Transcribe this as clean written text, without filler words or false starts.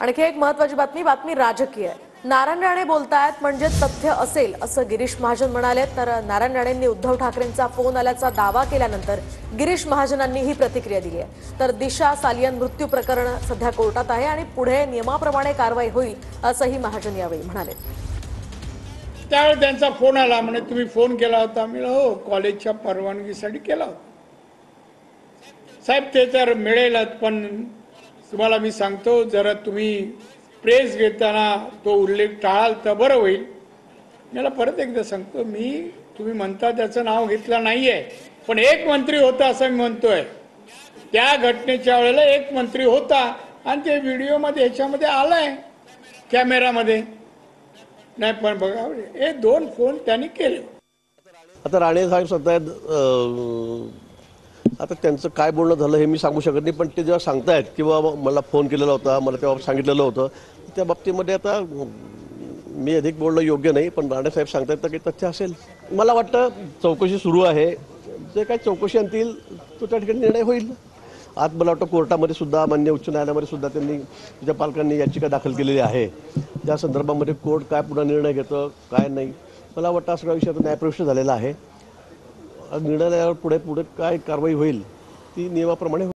आणखी एक महत्त्वाची बातमी राजकीय आहे। नारायण राणे बोलतायत म्हणजे तथ्य असेल असं गिरीश महाजन म्हणाले। तर नारायण राणेंनी उद्धव ठाकरेंचा फोन आल्याचा दावा केल्यानंतर गिरीश महाजनांनी ही प्रतिक्रिया दिली आहे। तर दिशा सालियन मृत्यू प्रकरण सध्या कोर्टात आहे आणि पुढे नियमाप्रमाणे कारवाई होईल असंही महाजन यावेळी म्हणाले। त्यावेळी त्यांचा फोन आला, म्हणे तुम्ही फोन केला होता। मी हो कॉलेजच्या परवानगीसाठी केला होता साहेब, ते तर मिळेलच, पण तुम्हाला मी सांगतो जरा तुम्ही प्रेस घेताना तो उल्लेख टाळाल तर बरं होईल। मला परत एकदा सांगतो, मी तुम्ही म्हणता त्याचं नाव घेतलं नाहीये, पण एक मंत्री होता असं मी म्हणतोय। त्या घटनेच्या वेळेला एक मंत्री होता आणि ते व्हिडिओमध्ये ह्याच्यामध्ये आलंय कॅमेरामध्ये। नाही पण बघा हे 2 फोन त्यांनी केले। आता राणे साहेब सध्या आता त्यांचं काय बोलणं झालं हे मी सांगू शकत नाही, पण ते जेव्हा सांगतायत किंवा मला फोन केलेला होता, मला तेव्हा सांगितलेलं होतं, त्या बाबतीमध्ये आता मी अधिक बोलणं योग्य नाही। पण राणे साहेब सांगतायत तर काही तथ्य असेल। मला वाटतं चौकशी सुरू आहे, जे काही चौकशी आणतील तो त्या ठिकाणी निर्णय होईल। आज मला वाटतं कोर्टामध्ये सुद्धा, मान्य उच्च न्यायालयामध्ये सुद्धा त्यांनी त्याच्या पालकांनी याचिका दाखल केलेली आहे। त्या संदर्भामध्ये कोर्ट काय पुन्हा निर्णय घेतं काय नाही, मला वाटतं हा सगळा विषय आता न्यायप्रविष्ट झालेला आहे। निर्णयावर पुढे काय कारवाई होईल ती नियमाप्रमाणे